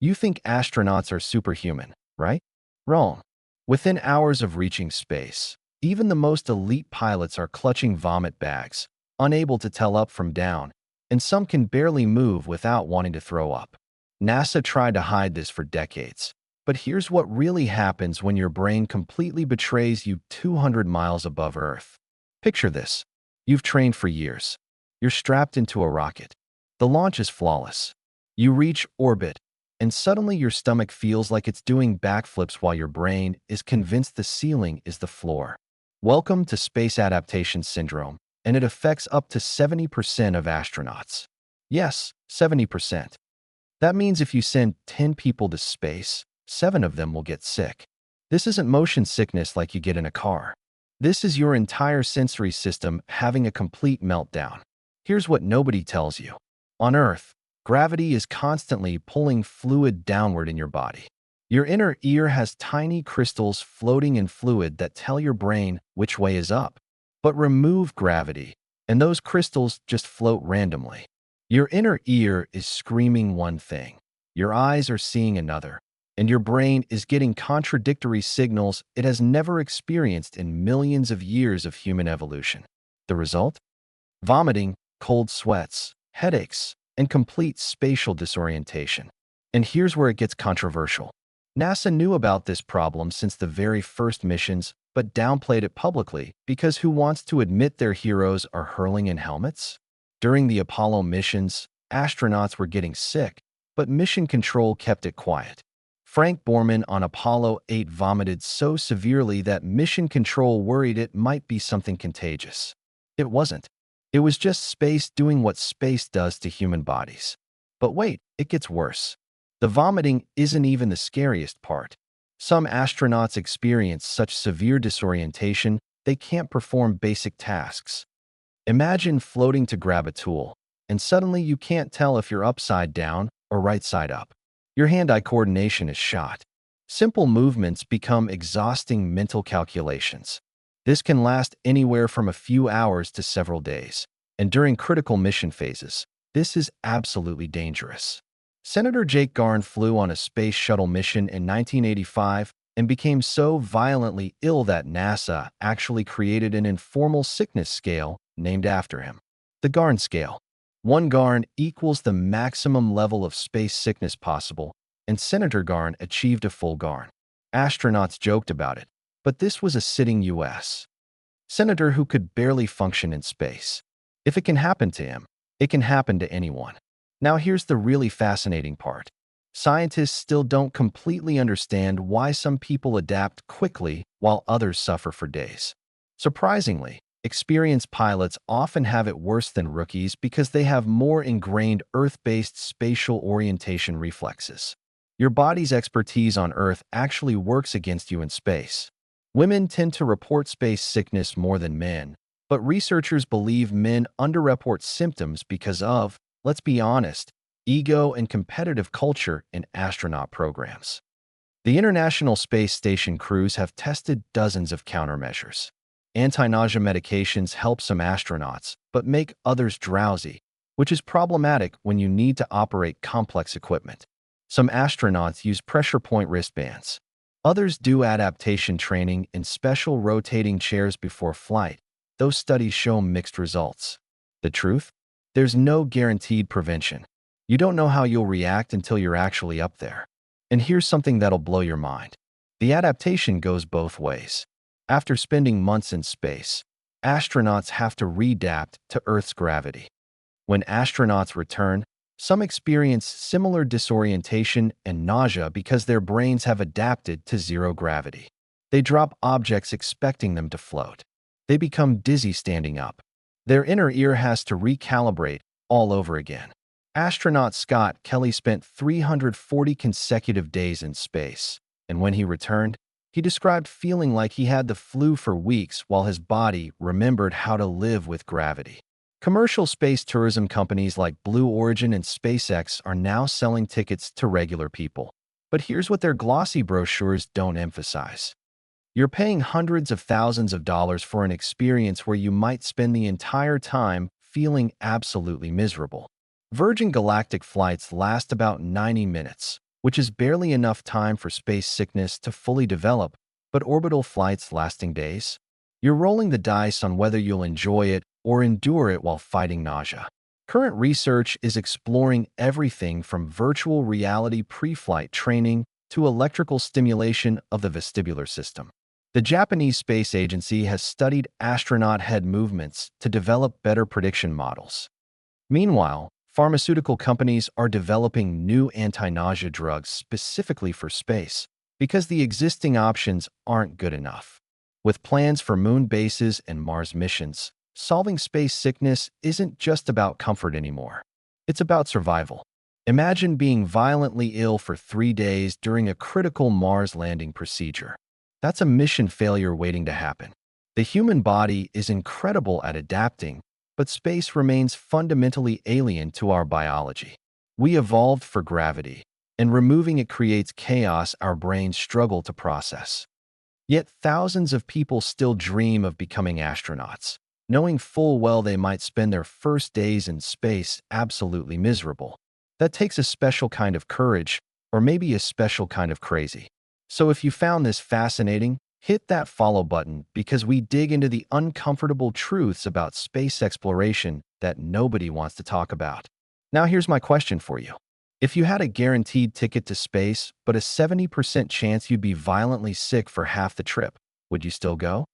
You think astronauts are superhuman, right? Wrong. Within hours of reaching space, even the most elite pilots are clutching vomit bags, unable to tell up from down, and some can barely move without wanting to throw up. NASA tried to hide this for decades, but here's what really happens when your brain completely betrays you 200 miles above Earth. Picture this. You've trained for years. You're strapped into a rocket. The launch is flawless. You reach orbit, and suddenly your stomach feels like it's doing backflips while your brain is convinced the ceiling is the floor. Welcome to Space Adaptation Syndrome, and it affects up to 70% of astronauts. Yes, 70%. That means if you send 10 people to space, 7 of them will get sick. This isn't motion sickness like you get in a car. This is your entire sensory system having a complete meltdown. Here's what nobody tells you. On Earth, gravity is constantly pulling fluid downward in your body. Your inner ear has tiny crystals floating in fluid that tell your brain which way is up. But remove gravity, and those crystals just float randomly. Your inner ear is screaming one thing, your eyes are seeing another, and your brain is getting contradictory signals it has never experienced in millions of years of human evolution. The result? Vomiting, cold sweats, headaches, and complete spatial disorientation. And here's where it gets controversial. NASA knew about this problem since the very first missions, but downplayed it publicly because who wants to admit their heroes are hurling in helmets? During the Apollo missions, astronauts were getting sick, but Mission Control kept it quiet. Frank Borman on Apollo 8 vomited so severely that Mission Control worried it might be something contagious. It wasn't. It was just space doing what space does to human bodies. But wait, it gets worse. The vomiting isn't even the scariest part. Some astronauts experience such severe disorientation they can't perform basic tasks. Imagine floating to grab a tool, and suddenly you can't tell if you're upside down or right side up. Your hand-eye coordination is shot. Simple movements become exhausting mental calculations. This can last anywhere from a few hours to several days, and during critical mission phases, this is absolutely dangerous. Senator Jake Garn flew on a space shuttle mission in 1985 and became so violently ill that NASA actually created an informal sickness scale named after him. The Garn scale. 1 Garn equals the maximum level of space sickness possible, and Senator Garn achieved a full Garn. Astronauts joked about it, but this was a sitting U.S. senator who could barely function in space. If it can happen to him, it can happen to anyone. Now here's the really fascinating part. Scientists still don't completely understand why some people adapt quickly while others suffer for days. Surprisingly, experienced pilots often have it worse than rookies because they have more ingrained Earth-based spatial orientation reflexes. Your body's expertise on Earth actually works against you in space. Women tend to report space sickness more than men, but researchers believe men underreport symptoms because of, let's be honest, ego and competitive culture in astronaut programs. The International Space Station crews have tested dozens of countermeasures. Anti-nausea medications help some astronauts, but make others drowsy, which is problematic when you need to operate complex equipment. Some astronauts use pressure point wristbands. Others do adaptation training in special rotating chairs before flight. Those studies show mixed results. The truth? There's no guaranteed prevention. You don't know how you'll react until you're actually up there. And here's something that'll blow your mind. The adaptation goes both ways. After spending months in space, astronauts have to readapt to Earth's gravity. When astronauts return, some experience similar disorientation and nausea because their brains have adapted to zero gravity. They drop objects expecting them to float. They become dizzy standing up. Their inner ear has to recalibrate all over again. Astronaut Scott Kelly spent 340 consecutive days in space, and when he returned, he described feeling like he had the flu for weeks while his body remembered how to live with gravity. Commercial space tourism companies like Blue Origin and SpaceX are now selling tickets to regular people. But here's what their glossy brochures don't emphasize. You're paying hundreds of thousands of dollars for an experience where you might spend the entire time feeling absolutely miserable. Virgin Galactic flights last about 90 minutes, which is barely enough time for space sickness to fully develop, but orbital flights lasting days. You're rolling the dice on whether you'll enjoy it or endure it while fighting nausea. Current research is exploring everything from virtual reality pre-flight training to electrical stimulation of the vestibular system. The Japanese Space Agency has studied astronaut head movements to develop better prediction models. Meanwhile, pharmaceutical companies are developing new anti-nausea drugs specifically for space because the existing options aren't good enough. With plans for moon bases and Mars missions, solving space sickness isn't just about comfort anymore. It's about survival. Imagine being violently ill for 3 days during a critical Mars landing procedure. That's a mission failure waiting to happen. The human body is incredible at adapting, but space remains fundamentally alien to our biology. We evolved for gravity, and removing it creates chaos our brains struggle to process. Yet thousands of people still dream of becoming astronauts, knowing full well they might spend their first days in space absolutely miserable. That takes a special kind of courage, or maybe a special kind of crazy. So if you found this fascinating, hit that follow button because we dig into the uncomfortable truths about space exploration that nobody wants to talk about. Now here's my question for you. If you had a guaranteed ticket to space, but a 70% chance you'd be violently sick for half the trip, would you still go?